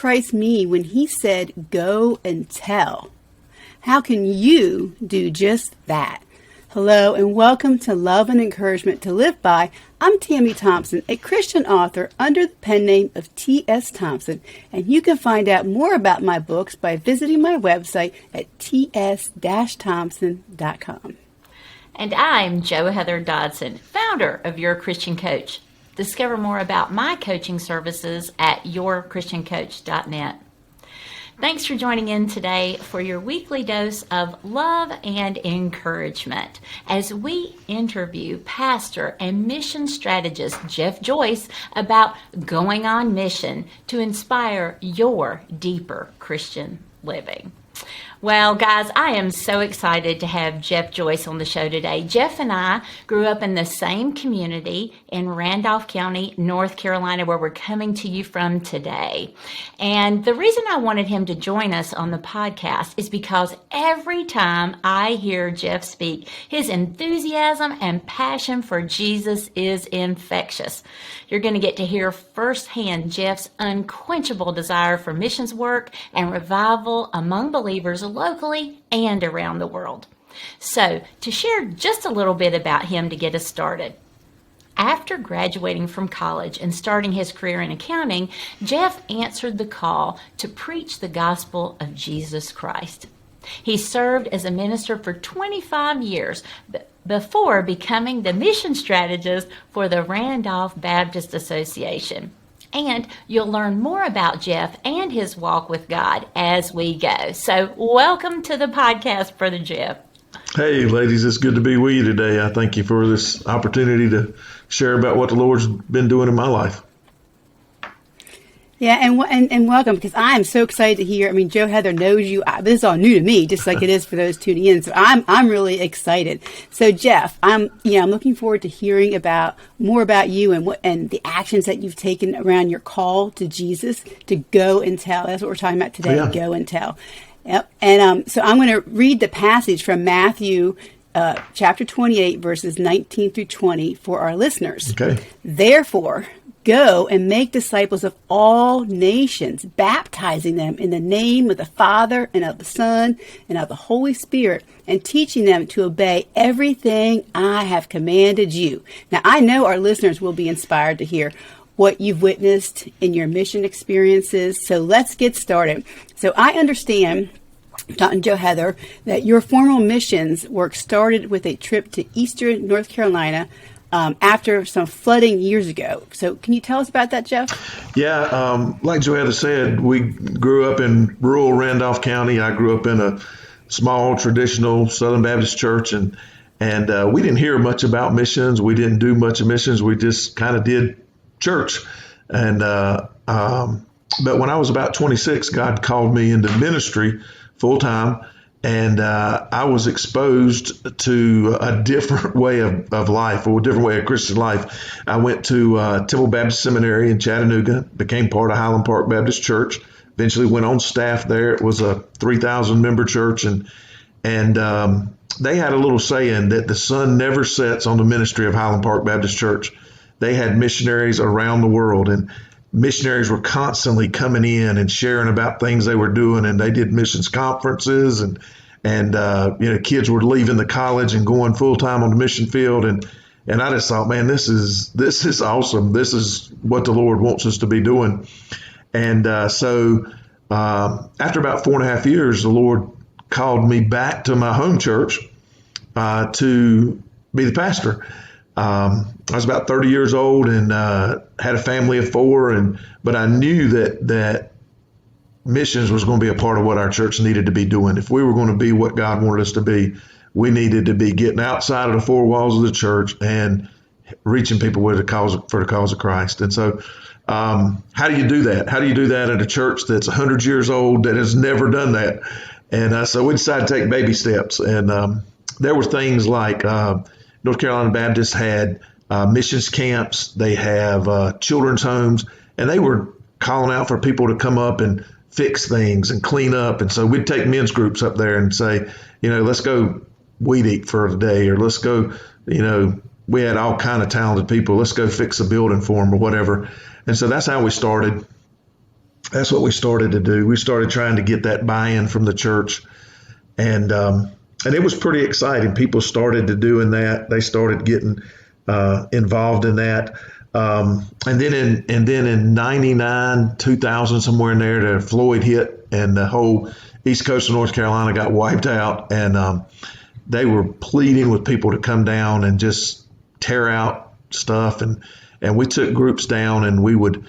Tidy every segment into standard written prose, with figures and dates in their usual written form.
Christ mean when he said, go and tell? How can you do just that? Hello and welcome to Love and Encouragement to Live By. I'm Tammy Thompson, a Christian author under the pen name of T.S. Thompson, and you can find out more about my books by visiting my website at ts-thompson.com. And I'm Jo Heather Dodson, founder of Your Christian Coach. Discover more about my coaching services at yourchristiancoach.net. Thanks for joining in today for your weekly dose of love and encouragement as we interview pastor and mission strategist Jeff Joyce about going on mission to inspire your deeper Christian living. Well, guys, I am so excited to have Jeff Joyce on the show today. Jeff and I grew up in the same community in Randolph County, North Carolina, where we're coming to you from today. And the reason I wanted him to join us on the podcast is because every time I hear Jeff speak, his enthusiasm and passion for Jesus is infectious. You're going to get to hear firsthand Jeff's unquenchable desire for missions work and revival among believers locally and around the world. So, to share just a little bit about him to get us started. After graduating from college and starting his career in accounting, Jeff answered the call to preach the gospel of Jesus Christ. He served as a minister for 25 years before becoming the mission strategist for the Randolph Baptist Association. And you'll learn more about Jeff and his walk with God as we go. So welcome to the podcast, Brother Jeff. Hey, ladies, it's good to be with you today. I thank you for this opportunity to share about what the Lord's been doing in my life. Yeah, and welcome, because I am so excited to hear. I mean, Jo Heather knows you. This is all new to me, just like it is for those tuning in. So I'm really excited. So Jeff, I'm looking forward to hearing more about you and the actions that you've taken around your call to Jesus to go and tell. That's what we're talking about today. Yeah. Go and tell. Yep. And so I'm going to read the passage from Matthew chapter 28, verses 19 through 20 for our listeners. Okay. Therefore, go and make disciples of all nations, baptizing them in the name of the Father and of the Son and of the Holy Spirit, and teaching them to obey everything I have commanded you. Now, I know our listeners will be inspired to hear what you've witnessed in your mission experiences. So let's get started. So I understand, Dr. Jo Heather, that your formal missions work started with a trip to Eastern North Carolina after some flooding years ago. So can you tell us about that, Jeff? Yeah, like Jo Heather said, we grew up in rural Randolph County. I grew up in a small traditional Southern Baptist church, and we didn't hear much about missions. We didn't do much of missions. We just kind of did church. And but when I was about 26, God called me into ministry full time. And I was exposed to a different way of life, or a different way of Christian life. I went to Temple Baptist Seminary in Chattanooga, became part of Highland Park Baptist Church, eventually went on staff there. It was a 3,000 member church, and they had a little saying that the sun never sets on the ministry of Highland Park Baptist Church. They had missionaries around the world, and missionaries were constantly coming in and sharing about things they were doing, and they did missions conferences, and kids were leaving the college and going full time on the mission field, and I just thought, man, this is awesome. This is what the Lord wants us to be doing. And so after about 4.5 years, the Lord called me back to my home church to be the pastor. I was about 30 years old and had a family of 4, but I knew that missions was going to be a part of what our church needed to be doing. If we were going to be what God wanted us to be, we needed to be getting outside of the 4 walls of the church and reaching people for the cause of Christ. And so how do you do that? How do you do that at a church that's 100 years old that has never done that? And so we decided to take baby steps. And there were things like North Carolina Baptist had missions camps. They have children's homes, and they were calling out for people to come up and fix things and clean up. And so we'd take men's groups up there and say, let's go weed eat for the day, or let's go, we had all kind of talented people. Let's go fix a building for them or whatever. And so that's how we started. that's what we started to do. We started trying to get that buy-in from the church, and it was pretty exciting. People started to doing that. They started getting involved in that. And then in 99, 2000, somewhere in there, Floyd hit, and the whole East Coast of North Carolina got wiped out. And they were pleading with people to come down and just tear out stuff. And we took groups down, and we would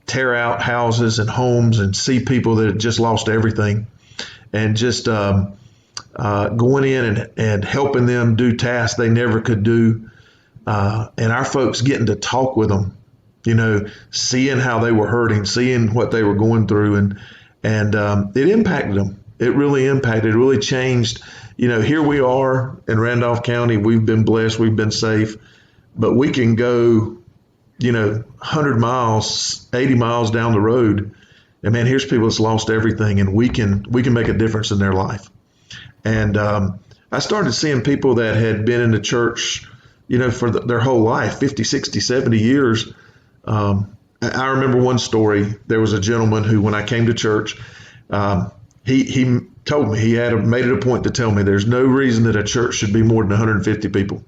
tear out houses and homes and see people that had just lost everything, and just going in and helping them do tasks they never could do. And our folks getting to talk with them, seeing how they were hurting, seeing what they were going through. And it impacted them. It really impacted, it really changed. Here we are in Randolph County. We've been blessed. We've been safe, but we can go, 100 miles, 80 miles down the road. And man, here's people that's lost everything, and we can make a difference in their life. And I started seeing people that had been in the church, for their whole life, 50, 60, 70 years. I remember one story. There was a gentleman who, when I came to church, he told me, he made it a point to tell me there's no reason that a church should be more than 150 people.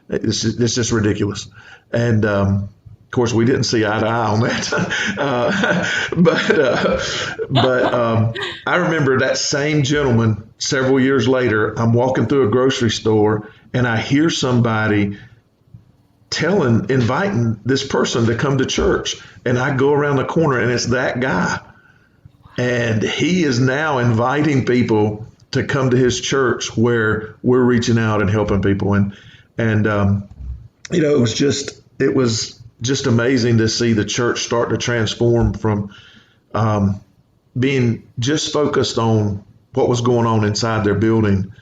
It's just ridiculous. And of course, we didn't see eye to eye on that. But I remember that same gentleman several years later. I'm walking through a grocery store, and I hear somebody inviting this person to come to church. And I go around the corner, and it's that guy. And he is now inviting people to come to his church, where we're reaching out and helping people. And it was just amazing to see the church start to transform from being just focused on what was going on inside their building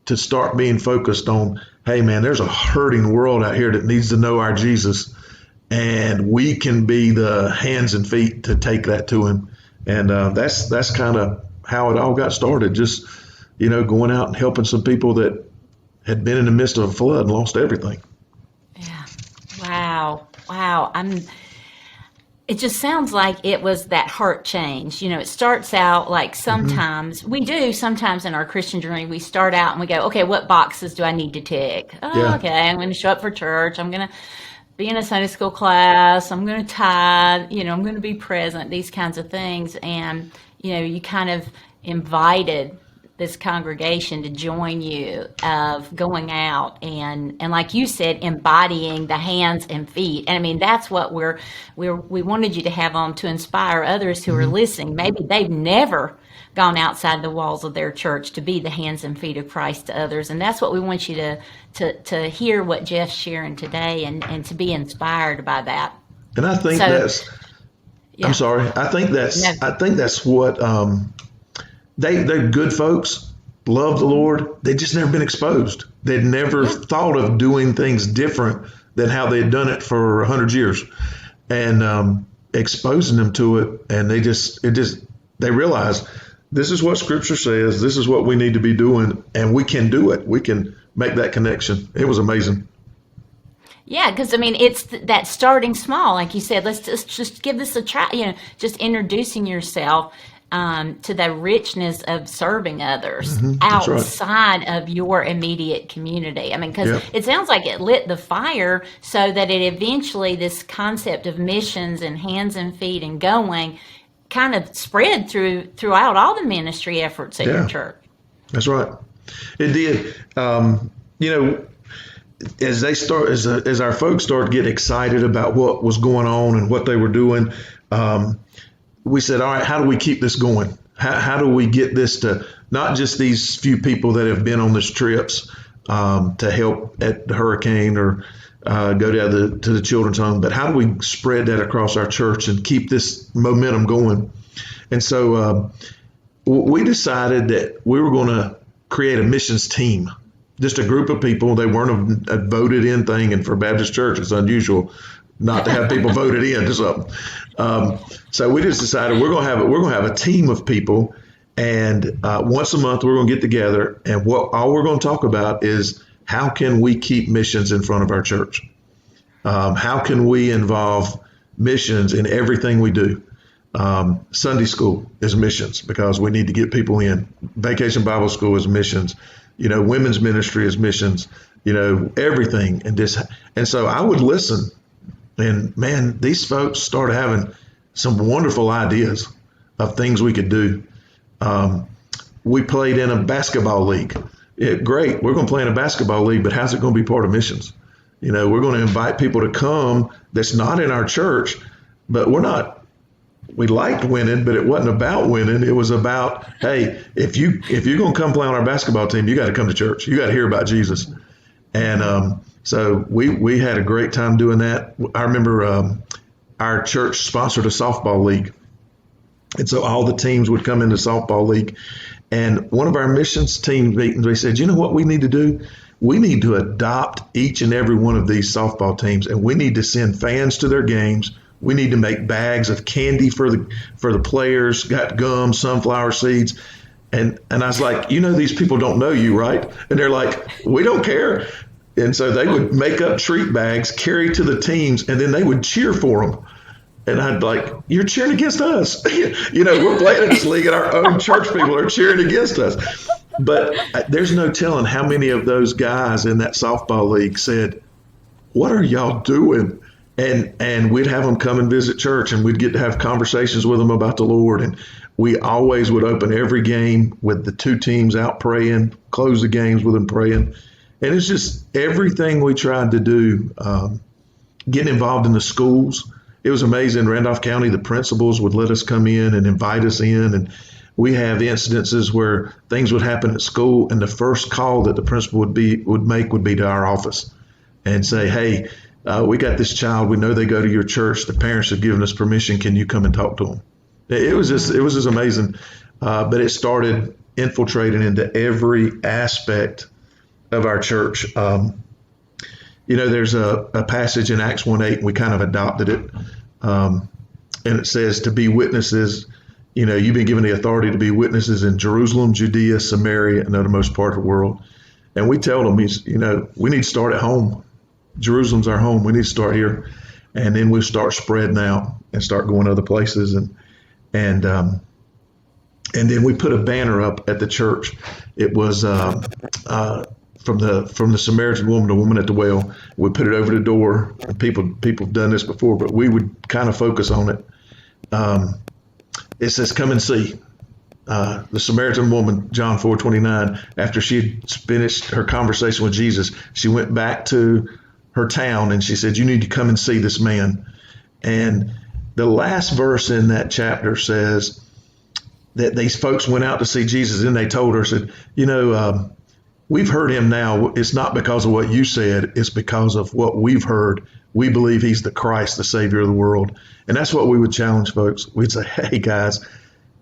to start being focused on, hey man, there's a hurting world out here that needs to know our Jesus, and we can be the hands and feet to take that to him. And that's kind of how it all got started. Just, going out and helping some people that had been in the midst of a flood and lost everything. Yeah. Wow. It just sounds like it was that heart change. It starts out like sometimes in our Christian journey, we start out and we go, okay, what boxes do I need to tick? Okay, I'm going to show up for church. I'm going to be in a Sunday school class. I'm going to tithe. I'm going to be present, these kinds of things. And, you kind of invited this congregation to join you of going out and like you said, embodying the hands and feet. And I mean, that's what we wanted you to have on, to inspire others who are listening. Maybe they've never gone outside the walls of their church to be the hands and feet of Christ to others. And that's what we want you to hear what Jeff's sharing today and to be inspired by that. And I think I'm sorry. I think that's what, they're good folks, love the Lord. They'd just never been exposed. They'd never thought of doing things different than how they had done it for 100 years, and exposing them to it. And they realize this is what Scripture says. This is what we need to be doing, and we can do it. We can make that connection. It was amazing. Yeah, because I mean, it's that starting small, like you said. Let's just give this a try. Just introducing yourself to the richness of serving others outside of your immediate community. I mean, because it sounds like it lit the fire so that it eventually, this concept of missions and hands and feet and going kind of spread throughout all the ministry efforts at your church. That's right. It did. As our folks started getting excited about what was going on and what they were doing, we said, all right, how do we keep this going? How do we get this to not just these few people that have been on these trips to help at the hurricane or go down to the children's home, but how do we spread that across our church and keep this momentum going? And so we decided that we were going to create a missions team, just a group of people. They weren't a voted in thing, and for Baptist Church, it's unusual not to have people voted into something. So we just decided we're going to have a team of people, and once a month we're going to get together, and all we're going to talk about is how can we keep missions in front of our church? How can we involve missions in everything we do? Sunday school is missions because we need to get people in. Vacation Bible school is missions. Women's ministry is missions. Everything. And so I would listen. And man, these folks started having some wonderful ideas of things we could do. We played in a basketball league. Great. We're going to play in a basketball league, but how's it going to be part of missions? We're going to invite people to come that's not in our church, but we liked winning, but it wasn't about winning. It was about, hey, if you're going to come play on our basketball team, you got to come to church. You got to hear about Jesus. And so we had a great time doing that. I remember our church sponsored a softball league. And so all the teams would come into softball league. And one of our missions team meetings, they said, you know what we need to do? We need to adopt each and every one of these softball teams, and we need to send fans to their games. We need to make bags of candy for the players, got gum, sunflower seeds. And I was like, these people don't know you, right? And they're like, we don't care. And so they would make up treat bags, carry to the teams, and then they would cheer for them. And I'd like, you're cheering against us. We're playing in this league and our own church people are cheering against us. But there's no telling how many of those guys in that softball league said, what are y'all doing? And we'd have them come and visit church, and we'd get to have conversations with them about the Lord. And we always would open every game with the two teams out praying, close the games with them praying. And it's just everything we tried to do, getting involved in the schools. It was amazing. Randolph County, the principals would let us come in and invite us in. And we have incidences where things would happen at school, and the first call that the principal would make would be to our office and say, hey, we got this child. We know they go to your church. The parents have given us permission. Can you come and talk to them? It was just amazing. But it started infiltrating into every aspect of our church. There's a passage in Acts 1:8, and we kind of adopted it. And it says to be witnesses. You've been given the authority to be witnesses in Jerusalem, Judea, Samaria, and the uttermost part of the world. And we tell them, we need to start at home. Jerusalem's our home. We need to start here. And then we start spreading out and start going other places. And then we put a banner up at the church. It was from the Samaritan woman, the woman at the well. We put it over the door. And people have done this before, but we would kind of focus on it. It says, come and see. The Samaritan woman, John 4:29, after she had finished her conversation with Jesus, she went back to her town and she said, you need to come and see this man. And the last verse in that chapter says that these folks went out to see Jesus, and they told her, said, we've heard him now. It's not because of what you said. It's because of what we've heard. We believe he's the Christ, the Savior of the world. And that's what we would challenge folks. We'd say, hey, guys,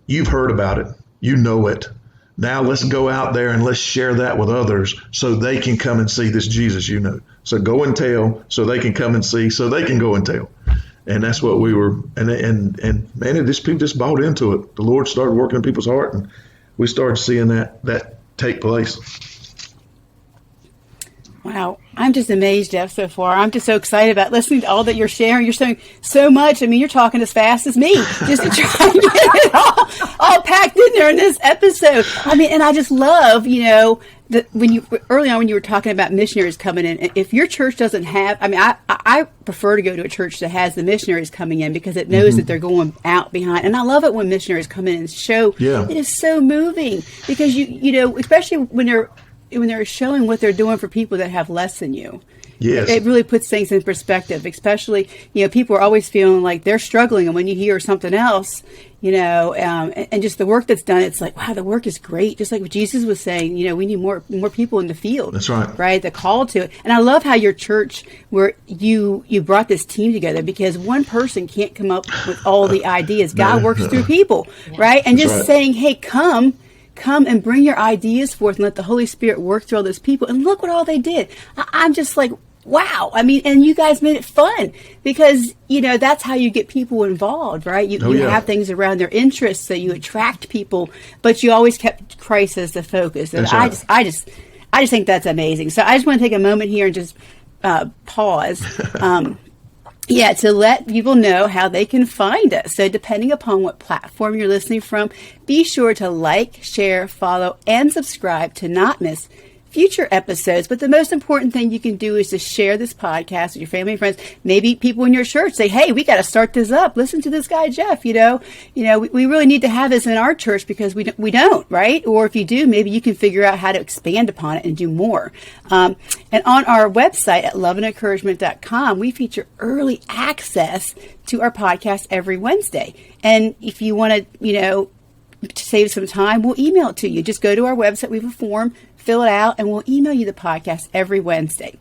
you've heard about it. You know it. Now let's go out there and let's share that with others so they can come and see this Jesus you know. So go and tell so they can come and see so they can go and tell. And that's what we were. And man, people just bought into it. The Lord started working in people's heart, and we started seeing that take place. Wow. I'm just amazed, Jeff, so far. I'm just so excited about listening to all that you're sharing. You're sharing so much. I mean, you're talking as fast as me just to try and get it all packed in there in this episode. I mean, and I just love, that early on when you were talking about missionaries coming in, if your church doesn't have, I mean, I prefer to go to a church that has the missionaries coming in because it knows that they're going out behind. And I love it when missionaries come in and show. Yeah. It is so moving because especially when they're showing what they're doing for people that have less than you. Yes. It really puts things in perspective, especially, people are always feeling like they're struggling. And when you hear something else, and just the work that's done, it's like, wow, the work is great. Just like what Jesus was saying, we need more people in the field. That's right. Right. The call to it. And I love how your church, where you brought this team together, because one person can't come up with all the ideas. God works through people. Right. And that's just saying, hey, come and bring your ideas forth and let the Holy Spirit work through all those people. And look what all they did. I'm just like, wow. I mean, and you guys made it fun because, that's how you get people involved, right? You have things around their interests, so you attract people, but you always kept Christ as the focus. And I just think that's amazing. So I just want to take a moment here and just pause. Yeah, to let people know how they can find us. So depending upon what platform you're listening from, be sure to like, share, follow, and subscribe to not miss future episodes. But the most important thing you can do is to share this podcast with your family and friends. Maybe people in your church say, hey, we got to start this up. Listen to this guy, Jeff. We really need to have this in our church because we don't, right? Or if you do, maybe you can figure out how to expand upon it and do more. And on our website at loveandencouragement.com, we feature early access to our podcast every Wednesday. And if you want to, to save some time, we'll email it to you. Just go to our website. We have a form, fill it out, and we'll email you the podcast every Wednesday.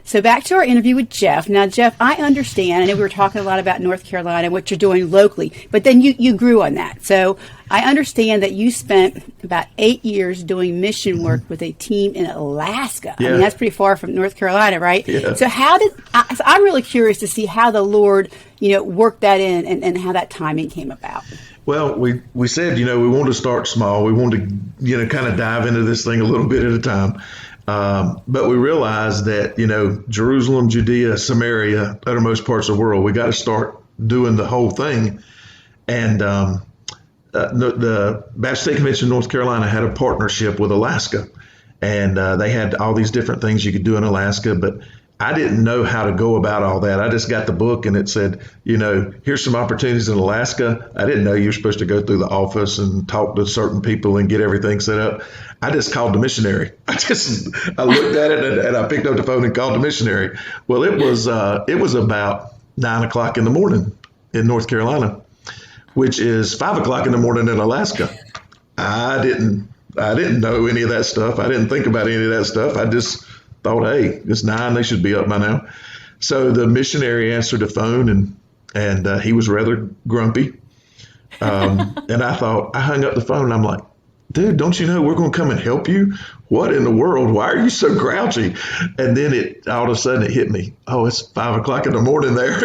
So back to our interview with Jeff. Now, Jeff, I understand, I know we were talking a lot about North Carolina and what you're doing locally, but then you grew on that. So I understand that you spent about 8 years doing mission work with a team in Alaska. Yeah. I mean, that's pretty far from North Carolina, right? Yeah. So I'm really curious to see how the Lord, worked that in and how that timing came about. Well, we said, we wanted to start small. We wanted to, kind of dive into this thing a little bit at a time. But we realized that, Jerusalem, Judea, Samaria, uttermost parts of the world, we got to start doing the whole thing. And the Baptist State Convention of North Carolina had a partnership with Alaska. And they had all these different things you could do in Alaska. But I didn't know how to go about all that. I just got the book and it said, here's some opportunities in Alaska. I didn't know you were supposed to go through the office and talk to certain people and get everything set up. I just called the missionary. I looked at it and I picked up the phone and called the missionary. Well, it was about 9:00 in the morning in North Carolina, which is 5:00 in the morning in Alaska. I didn't know any of that stuff. I didn't think about any of that stuff. I just thought, hey, it's 9, they should be up by now. So the missionary answered the phone and he was rather grumpy. And I hung up the phone and I'm like, dude, don't you know we're going to come and help you? What in the world? Why are you so grouchy? And then all of a sudden it hit me. Oh, it's 5:00 in the morning there,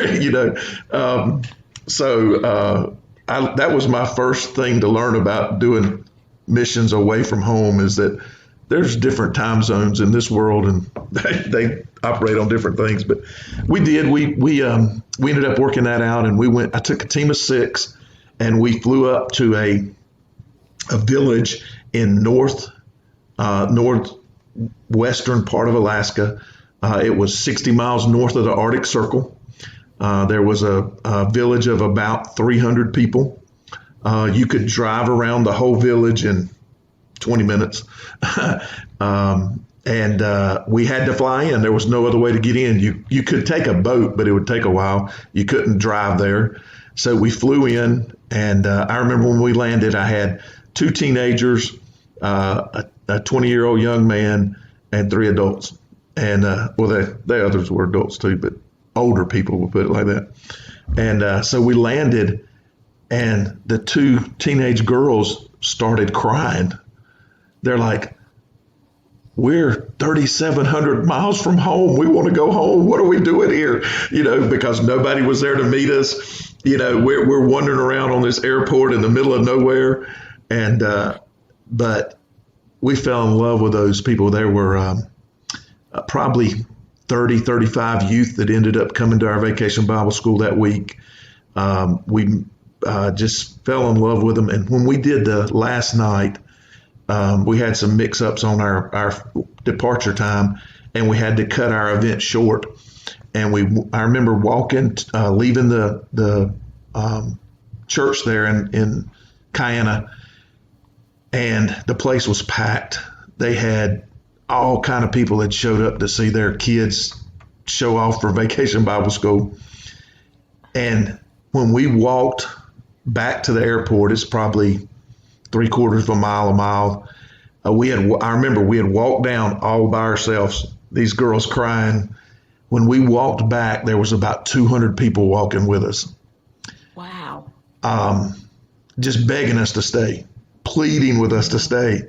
that was my first thing to learn about doing missions away from home, is that there's different time zones in this world and they operate on different things. But we did, we ended up working that out, and I took a team of 6 and we flew up to a village in northwestern part of Alaska. It was 60 miles north of the Arctic Circle. There was a village of about 300 people. You could drive around the whole village in 20 minutes. We had to fly in. There was no other way to get in. You could take a boat, but it would take a while. You couldn't drive there. So we flew in, and I remember when we landed, I had 2 teenagers, a 20-year-old young man, and 3 adults. And, the others were adults too, but older people, we'll put it like that. And so we landed, and the 2 teenage girls started crying. They're like, we're 3,700 miles from home. We want to go home. What are we doing here? Because nobody was there to meet us. We're wandering around on this airport in the middle of nowhere. And, but we fell in love with those people. There were probably 30, 35 youth that ended up coming to our vacation Bible school that week. We just fell in love with them. And when we did the last night, we had some mix-ups on our departure time, and we had to cut our event short. And I remember leaving the church there in Cayenne, and the place was packed. They had all kind of people that showed up to see their kids show off for Vacation Bible School. And when we walked back to the airport, it's probably 3/4 of a mile. I remember we had walked down all by ourselves, these girls crying. When we walked back, there was about 200 people walking with us. Wow. Just begging us to stay, pleading with us to stay.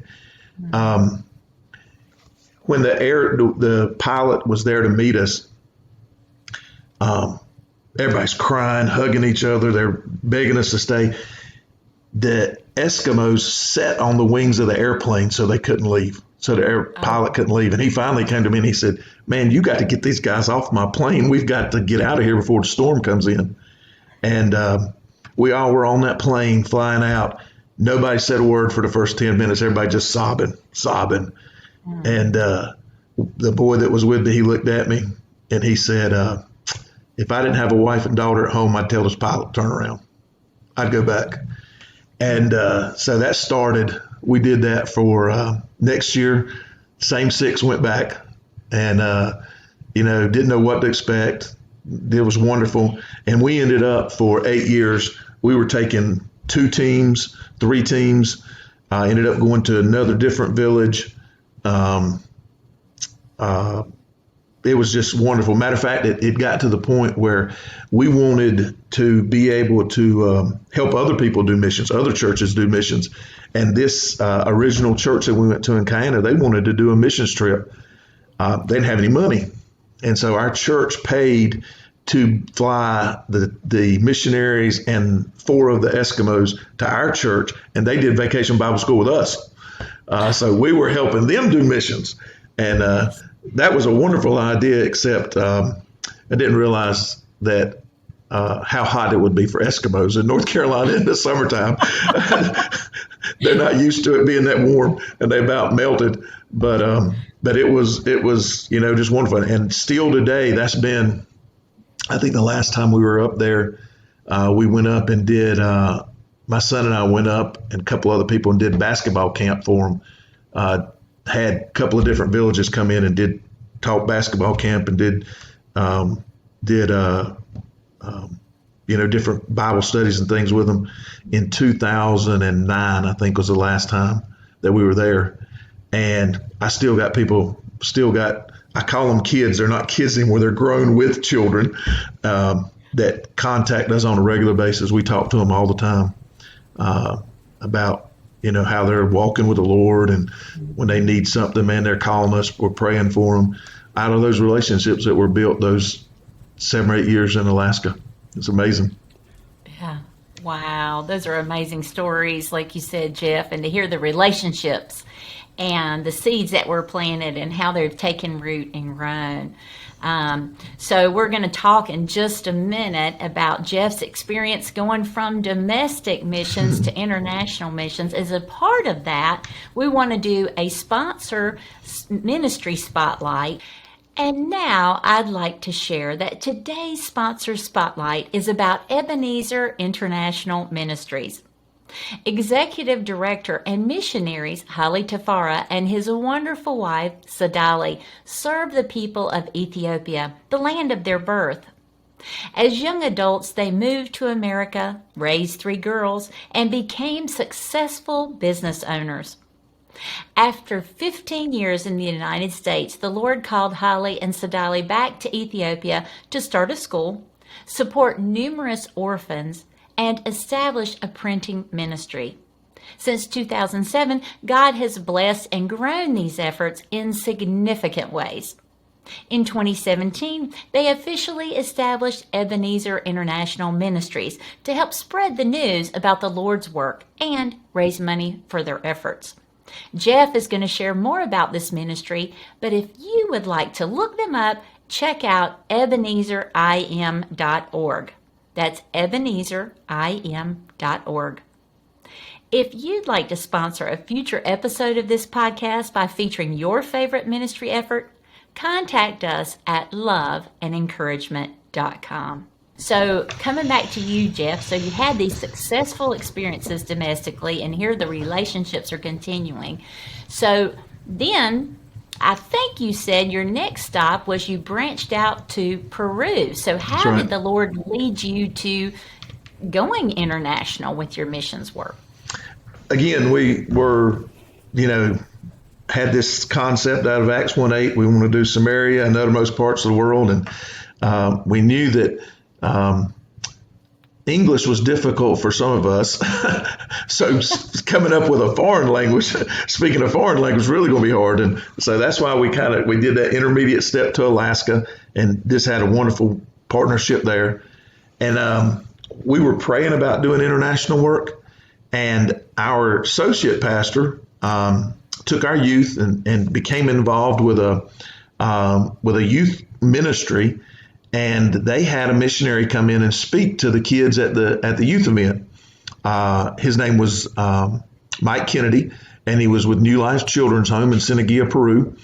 When the pilot was there to meet us, everybody's crying, hugging each other. They're begging us to stay. Eskimos sat on the wings of the airplane so they couldn't leave. So the pilot couldn't leave. And he finally came to me and he said, man, you got to get these guys off my plane. We've got to get out of here before the storm comes in. And we all were on that plane flying out. Nobody said a word for the first 10 minutes. Everybody just sobbing. And the boy that was with me, he looked at me and he said, if I didn't have a wife and daughter at home, I'd tell this pilot to turn around. I'd go back. And so that started. We did that for next year. Same 6 went back and, didn't know what to expect. It was wonderful. And we ended up for 8 years. We were taking 2 teams, 3 teams. Ended up going to another different village. It was just wonderful. Matter of fact, it got to the point where we wanted to be able to help other people do missions, other churches do missions. And this original church that we went to in Canada, they wanted to do a missions trip. They didn't have any money. And so our church paid to fly the missionaries and 4 of the Eskimos to our church, and they did Vacation Bible School with us. So we were helping them do missions. And that was a wonderful idea, except I didn't realize that how hot it would be for Eskimos in North Carolina in the summertime. They're not used to it being that warm, and they about melted. But it was just wonderful. And still today, that's been, I think the last time we were up there, we went up and did, my son and I went up and a couple other people and did basketball camp for them. Had a couple of different villages come in and taught basketball camp and did different Bible studies and things with them. In 2009, I think was the last time that we were there. And I still got people, I call them kids. They're not kids anymore. They're grown with children that contact us on a regular basis. We talk to them all the time about how they're walking with the Lord, and when they need something, man, they're calling us. We're praying for them. Out of those relationships that were built those 7 or 8 years in Alaska, it's amazing. Yeah, wow, those are amazing stories, like you said, Jeff, and to hear the relationships and the seeds that were planted and how they've taken root and grown. So we're going to talk in just a minute about Jeff's experience going from domestic missions to international missions. As a part of that, we want to do a sponsor ministry spotlight. And now I'd like to share that today's sponsor spotlight is about Ebenezer International Ministries. Executive Director and missionaries Haile Tafara and his wonderful wife Sadali serve the people of Ethiopia, the land of their birth. As young adults, they moved to America, raised 3 girls, and became successful business owners. After 15 years in the United States, the Lord called Haile and Sadali back to Ethiopia to start a school, support numerous orphans, and establish a printing ministry. Since 2007, God has blessed and grown these efforts in significant ways. In 2017, they officially established Ebenezer International Ministries to help spread the news about the Lord's work and raise money for their efforts. Jeff is going to share more about this ministry, but if you would like to look them up, check out EbenezerIM.org. That's EbenezerIM.org. If you'd like to sponsor a future episode of this podcast by featuring your favorite ministry effort, contact us at loveandencouragement.com. So coming back to you, Jeff, so you had these successful experiences domestically, and here the relationships are continuing. So then I think you said your next stop was you branched out to Peru. So how did the Lord lead you to going international with your missions work? Again, we were, had this concept out of Acts 1:8. We want to do Samaria and uttermost parts of the world. And we knew that English was difficult for some of us. So coming up with a foreign language, speaking a foreign language is really going to be hard. And so that's why we did that intermediate step to Alaska and just had a wonderful partnership there. And we were praying about doing international work. And our associate pastor took our youth and became involved with a youth ministry, and they had a missionary come in and speak to the kids at the youth event. His name was Mike Kennedy, and he was with New Life Children's Home in Cieneguilla, Peru.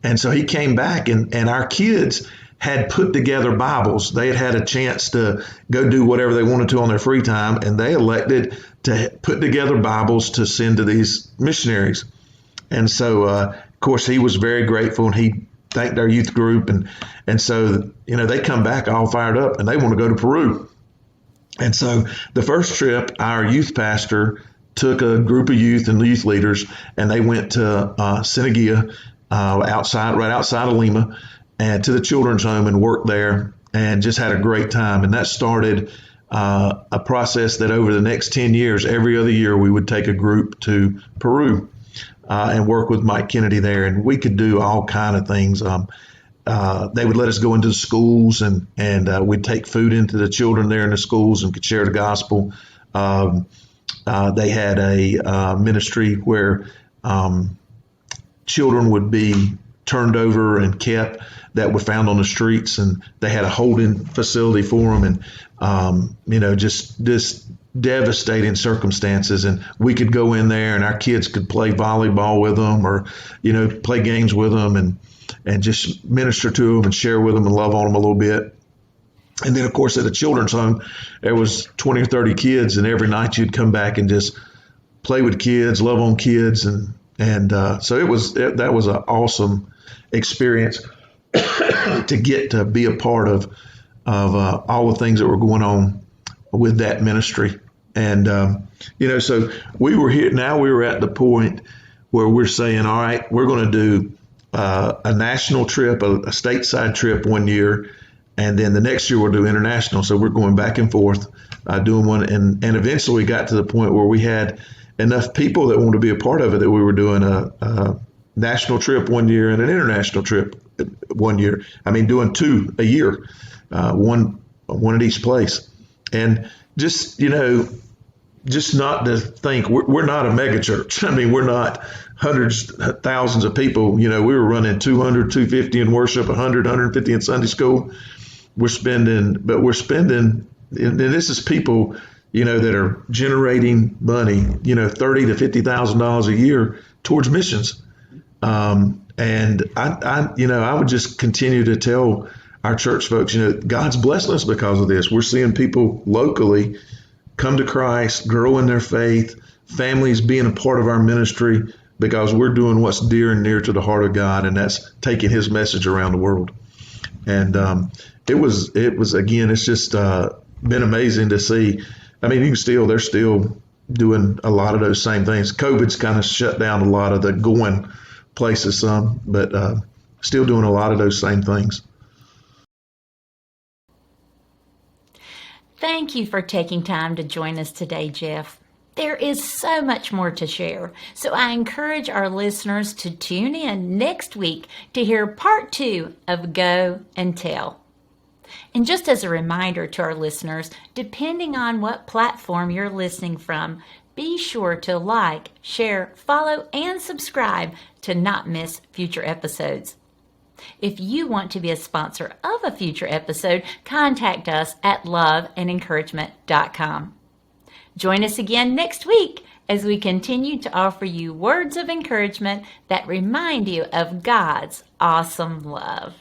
And so he came back, and our kids had put together Bibles. They had a chance to go do whatever they wanted to on their free time, and they elected to put together Bibles to send to these missionaries. And so, of course, he was very grateful, and he thanked our youth group. And so, they come back all fired up, and they want to go to Peru. And so the first trip, our youth pastor took a group of youth and youth leaders, and they went to Cieneguilla, right outside of Lima, and to the children's home and worked there and just had a great time. And that started a process that over the next 10 years, every other year, we would take a group to Peru and work with Mike Kennedy there. And we could do all kind of things. They would let us go into the schools and we'd take food into the children there in the schools and could share the gospel. They had a ministry where children would be turned over and kept that were found on the streets, and they had a holding facility for them, and just devastating circumstances. And we could go in there, and our kids could play volleyball with them, or play games with them, and just minister to them and share with them and love on them a little bit. And then, of course, at the children's home, there was 20 or 30 kids, and every night you'd come back and just play with kids, love on kids, and so that was an awesome experience to get to be a part of all the things that were going on with that ministry. And so we were here. Now we were at the point where we're saying, all right, we're going to do a national trip, a stateside trip one year, and then the next year we'll do international. So we're going back and forth doing one, and eventually we got to the point where we had enough people that wanted to be a part of it that we were doing a national trip one year and an international trip one year. I mean, doing two a year, one at each place. And just not to think we're not a mega church. I mean, we're not hundreds, thousands of people. We were running 200, 250 in worship, 100, 150 in Sunday school. We're spending, and this is people, that are generating money, $30,000 to $50,000 a year towards missions. And I would just continue to tell our church folks, God's blessing us because of this. We're seeing people locally come to Christ, grow in their faith, families being a part of our ministry because we're doing what's dear and near to the heart of God, and that's taking His message around the world. And it was again, it's just been amazing to see. I mean, they're still doing a lot of those same things. COVID's kind of shut down a lot of the going places some, but still doing a lot of those same things. Thank you for taking time to join us today, Jeff. There is so much more to share, so I encourage our listeners to tune in next week to hear part 2 of Go and Tell. And just as a reminder to our listeners, depending on what platform you're listening from, be sure to like, share, follow, and subscribe to not miss future episodes. If you want to be a sponsor of a future episode, contact us at loveandencouragement.com. Join us again next week as we continue to offer you words of encouragement that remind you of God's awesome love.